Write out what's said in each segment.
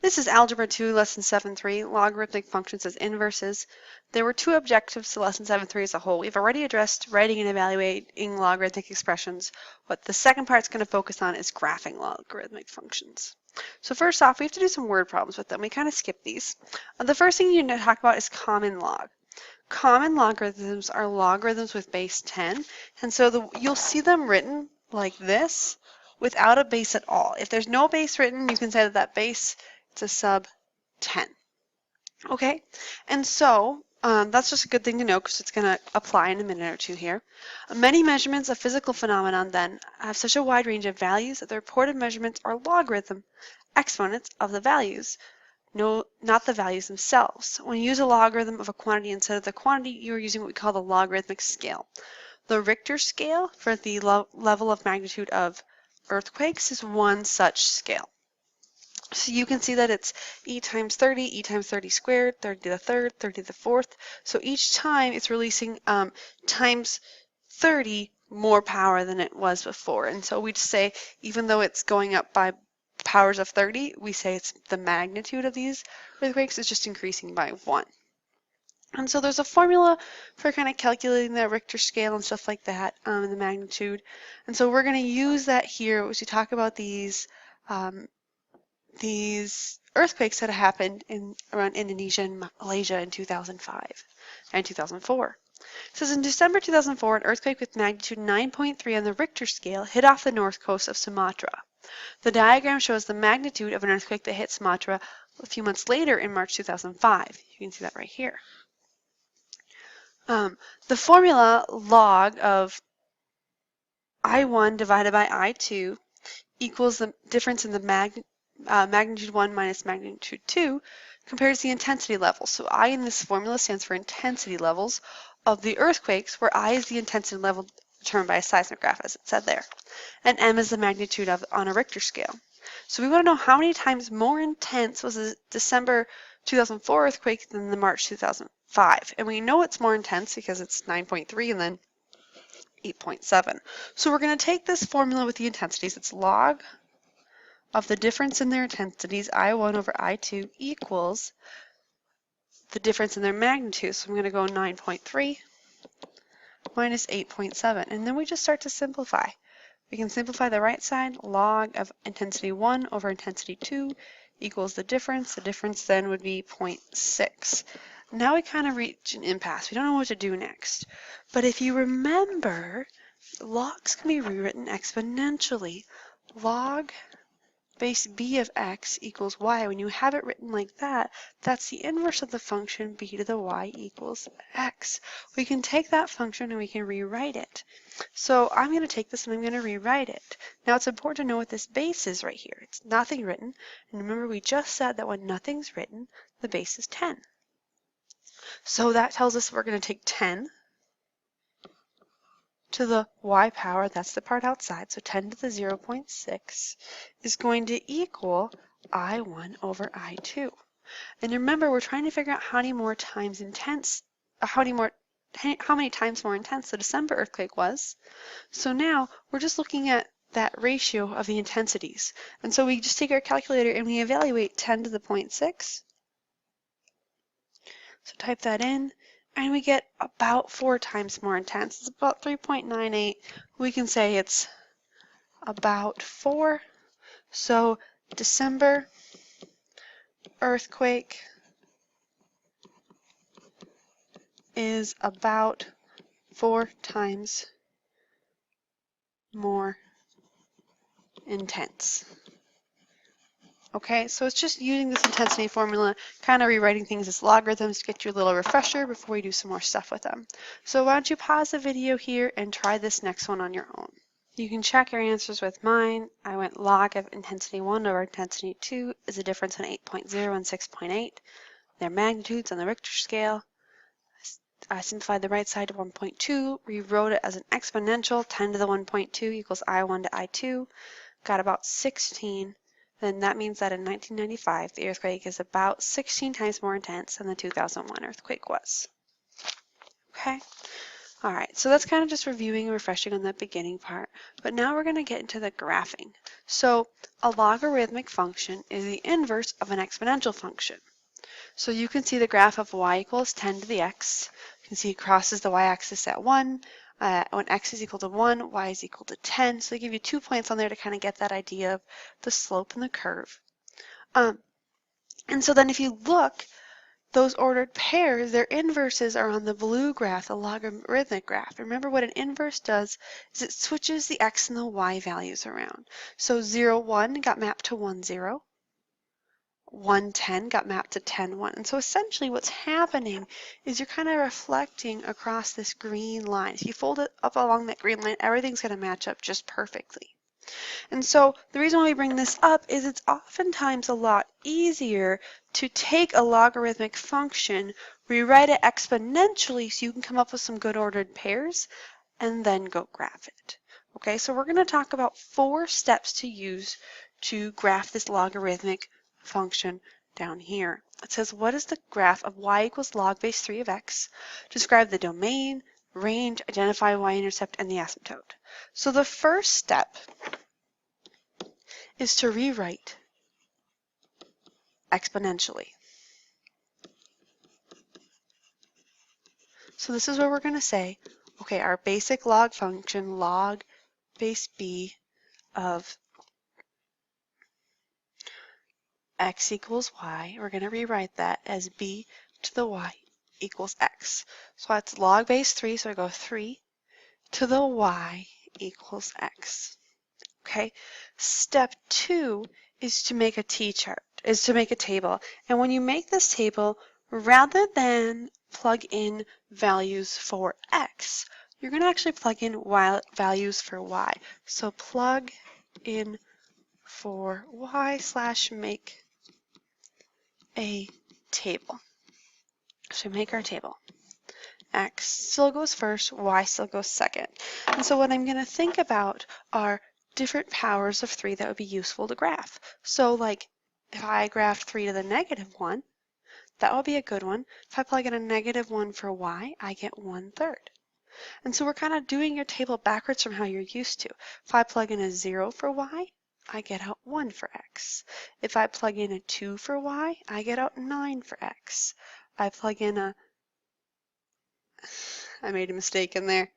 This is Algebra 2, Lesson 7.3, Logarithmic Functions as Inverses. There were two objectives to Lesson 7.3 as a whole. We've already addressed writing and evaluating logarithmic expressions. What the second part is going to focus on is graphing logarithmic functions. So first off, we have to do some word problems with them. We kind of skip these. The first thing you need to talk about is common log. Common logarithms are logarithms with base 10, and so you'll see them written like this without a base at all. If there's no base written, you can say that base is a sub 10. Okay, and so that's just a good thing to know because it's going to apply in a minute or two here. Many measurements of physical phenomenon then have such a wide range of values that the reported measurements are logarithm exponents of the values. No, not the values themselves. When you use a logarithm of a quantity instead of the quantity, you are using what we call the logarithmic scale. The Richter scale for the level of magnitude of earthquakes is one such scale. So you can see that it's e times 30 squared, 30 to the third, 30 to the fourth. So each time it's releasing times 30 more power than it was before. And so we just say, even though it's going up by powers of 30, we say it's the magnitude of these earthquakes is just increasing by 1. And so there's a formula for kind of calculating the Richter scale and stuff like that, and the magnitude. And so we're going to use that here as we talk about these earthquakes that happened around Indonesia and Malaysia in 2005 and 2004. It says in December 2004, an earthquake with magnitude 9.3 on the Richter scale hit off the north coast of Sumatra. The diagram shows the magnitude of an earthquake that hit Sumatra a few months later in March 2005. You can see that right here. The formula log of I1 divided by I2 equals the difference in the magnitude 1 minus magnitude 2 compares the intensity level. So I in this formula stands for intensity levels of the earthquakes, where I is the intensity level determined by a seismograph, as it said there, and M is the magnitude on a Richter scale. So we want to know how many times more intense was the December 2004 earthquake than the March 2005. And we know it's more intense because it's 9.3 and then 8.7. So we're going to take this formula with the intensities. It's log of the difference in their intensities, I1 over I2, equals the difference in their magnitude. So I'm going to go 9.3 minus 8.7. And then we just start to simplify. We can simplify the right side. Log of intensity 1 over intensity 2 equals the difference. The difference then would be 0.6. Now we kind of reach an impasse. We don't know what to do next. But if you remember, logs can be rewritten exponentially. Log base b of x equals y. When you have it written like that, that's the inverse of the function b to the y equals x. We can take that function and we can rewrite it. So I'm going to take this and I'm going to rewrite it. Now it's important to know what this base is right here. It's nothing written. And remember, we just said that when nothing's written, the base is 10. So that tells us we're going to take 10 to the y power, that's the part outside, so 10 to the 0.6 is going to equal I1 over I2. And remember, we're trying to figure out how many times more intense the December earthquake was. So now we're just looking at that ratio of the intensities. And so we just take our calculator and we evaluate 10 to the 0.6. So type that in. And we get about 4 times more intense. It's about 3.98. We can say it's about 4. So December earthquake is about 4 times more intense. Okay, so it's just using this intensity formula, kind of rewriting things as logarithms to get you a little refresher before we do some more stuff with them. So why don't you pause the video here and try this next one on your own. You can check your answers with mine. I went log of intensity 1 over intensity 2 is a difference in 8.0 and 6.8. Their magnitudes on the Richter scale. I simplified the right side to 1.2, rewrote it as an exponential, 10 to the 1.2 equals I1 to I2, got about 16. Then that means that in 1995, the earthquake is about 16 times more intense than the 2001 earthquake was. Okay, All right, so that's kind of just reviewing and refreshing on that beginning part, but now we're going to get into the graphing. So a logarithmic function is the inverse of an exponential function. So you can see the graph of y equals 10 to the x. You can see it crosses the y-axis at 1. When x is equal to 1, y is equal to 10. So they give you 2 points on there to kind of get that idea of the slope and the curve. And so then if you look, those ordered pairs, their inverses are on the blue graph, the logarithmic graph. Remember what an inverse does is it switches the x and the y values around. So 0, 1 got mapped to 1, 0. 1, 10 got mapped to 10, 1. And so essentially what's happening is you're kind of reflecting across this green line. If you fold it up along that green line, everything's going to match up just perfectly. And so the reason why we bring this up is it's oftentimes a lot easier to take a logarithmic function, rewrite it exponentially so you can come up with some good ordered pairs, and then go graph it. Okay, so we're going to talk about 4 steps to use to graph this logarithmic function down here. It says, what is the graph of y equals log base 3 of x? Describe the domain, range, identify y-intercept, and the asymptote. So the first step is to rewrite exponentially. So this is where we're going to say, okay, our basic log function, log base b of x equals y, we're going to rewrite that as b to the y equals x. So that's log base 3, so I go 3 to the y equals x. Okay, step 2 is to make a t-chart, is to make a table. And when you make this table, rather than plug in values for x, you're going to actually plug in values for y. So plug in for y / make a table. So make our table. X still goes first, y still goes second. And so what I'm going to think about are different powers of 3 that would be useful to graph. So like if I graphed 3 to the -1, that would be a good one. If I plug in a -1 for y, I get 1/3. And so we're kind of doing your table backwards from how you're used to. If I plug in a 0 for y, I get out 1 for x. If I plug in a 2 for y, I get out 9 for x. I plug in a I made a mistake in there.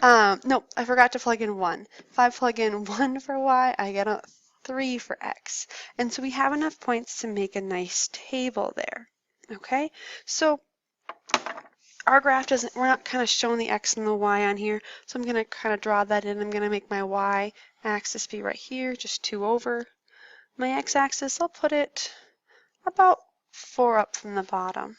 No, I forgot to plug in 1. If I plug in 1 for y, I get a 3 for x. And so we have enough points to make a nice table there. Okay, so our graph doesn't, we're not kind of showing the x and the y on here. So I'm going to kind of draw that in. I'm going to make my y axis be right here, just 2 over. My x axis, I'll put it about 4 up from the bottom.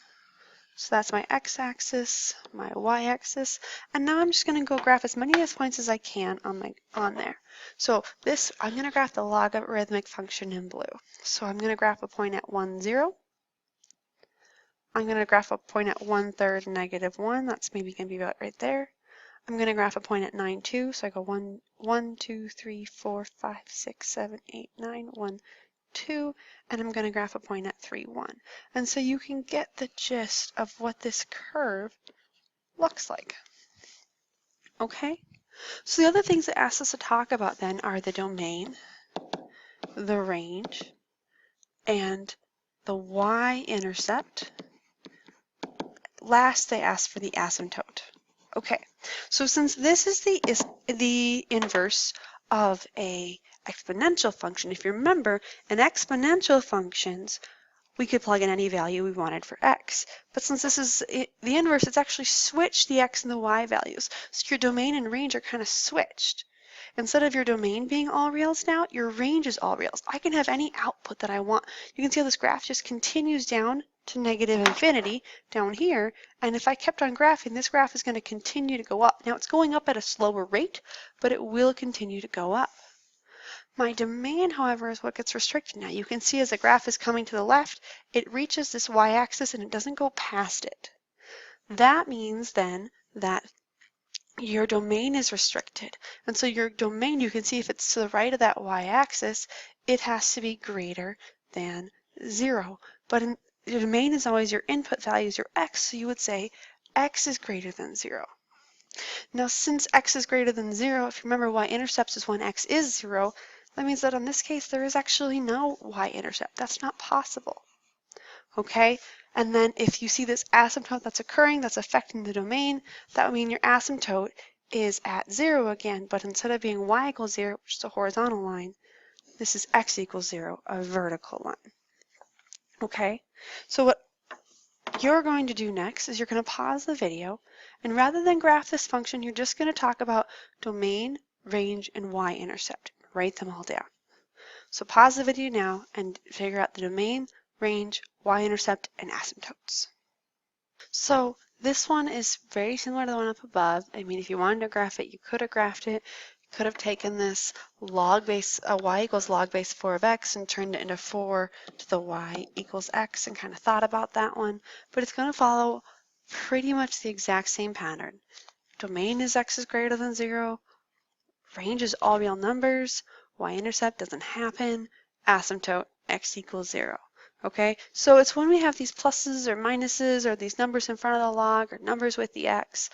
So that's my x-axis, my y-axis, and now I'm just going to go graph as many of those points as I can on there. So this, I'm going to graph the logarithmic function in blue. So I'm going to graph a point at 1, 0. I'm going to graph a point at 1/3 -1. That's maybe going to be about right there. I'm going to graph a point at 9, 2. So I go 1, 2, 3, 4, 5, 6, 7, 8, 9, 1, 2, and I'm going to graph a point at 3, 1. And so you can get the gist of what this curve looks like. Okay? So the other things it asks us to talk about then are the domain, the range, and the y-intercept. Last, they ask for the asymptote. Okay, so since this is the inverse of a exponential function, if you remember, in exponential functions, we could plug in any value we wanted for x. But since this is the inverse, it's actually switched the x and the y values. So your domain and range are kind of switched. Instead of your domain being all reals now, your range is all reals. I can have any output that I want. You can see how this graph just continues down to -infinity down here. And if I kept on graphing, this graph is going to continue to go up. Now it's going up at a slower rate, but it will continue to go up. My domain, however, is what gets restricted now. You can see as the graph is coming to the left, it reaches this y-axis and it doesn't go past it. That means then that your domain is restricted. And so your domain, you can see if it's to the right of that y-axis, it has to be greater than 0. But your domain is always your input value is your x, so you would say x is greater than 0. Now, since x is greater than 0, if you remember y-intercept is when x is 0, that means that in this case there is actually no y-intercept. That's not possible. Okay? And then if you see this asymptote that's occurring, that's affecting the domain, that would mean your asymptote is at 0 again, but instead of being y equals 0, which is a horizontal line, this is x equals 0, a vertical line. Okay? So what you're going to do next is you're going to pause the video, and rather than graph this function, you're just going to talk about domain, range, and y-intercept. Write them all down. So pause the video now and figure out the domain, range, y-intercept, and asymptotes. So this one is very similar to the one up above. I mean, if you wanted to graph it, you could have graphed it. You could have taken this log base, y equals log base 4 of x and turned it into 4 to the y equals x and kind of thought about that one. But it's going to follow pretty much the exact same pattern. Domain is x is greater than 0. Range is all real numbers. Y-intercept doesn't happen. Asymptote x equals 0. Okay, so it's when we have these pluses or minuses or these numbers in front of the log or numbers with the x.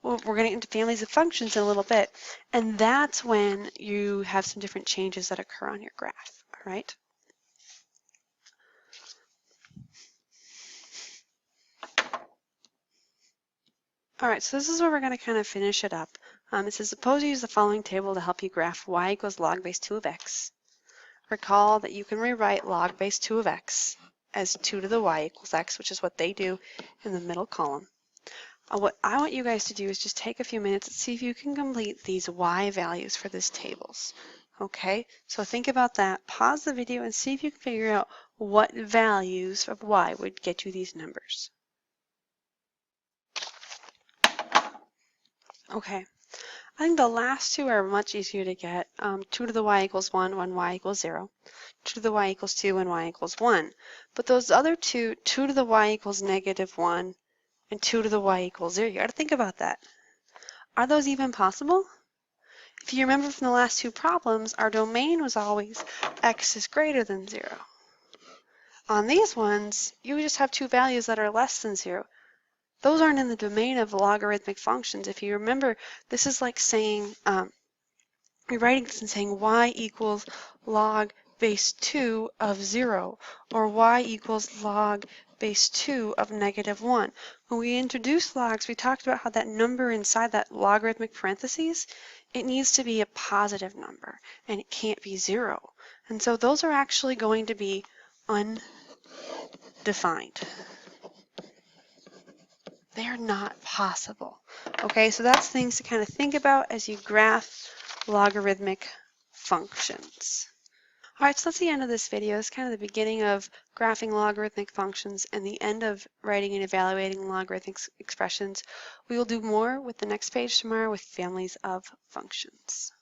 Well, we're going to get into families of functions in a little bit, and that's when you have some different changes that occur on your graph. All right. All right, so this is where we're going to kind of finish it up. It says, suppose you use the following table to help you graph y equals log base 2 of x. Recall that you can rewrite log base 2 of x as 2 to the y equals x, which is what they do in the middle column. What I want you guys to do is just take a few minutes and see if you can complete these y values for these tables. Okay, so think about that, pause the video, and see if you can figure out what values of y would get you these numbers. Okay, I think the last two are much easier to get. 2 to the y equals 1 when y equals 0. 2 to the y equals 2 when y equals 1. But those other two, 2 to the y equals negative 1 and 2 to the y equals 0, you got to think about that. Are those even possible? If you remember from the last two problems, our domain was always x is greater than 0. On these ones, you just have two values that are less than 0. Those aren't in the domain of logarithmic functions. If you remember, this is like saying, you're writing this and saying y equals log base 2 of 0, or y equals log base 2 of negative 1. When we introduced logs, we talked about how that number inside that logarithmic parentheses, it needs to be a positive number, and it can't be 0. And so those are actually going to be undefined. They're not possible. Okay, so that's things to kind of think about as you graph logarithmic functions. All right, so that's the end of this video. It's kind of the beginning of graphing logarithmic functions and the end of writing and evaluating logarithmic expressions. We will do more with the next page tomorrow with families of functions.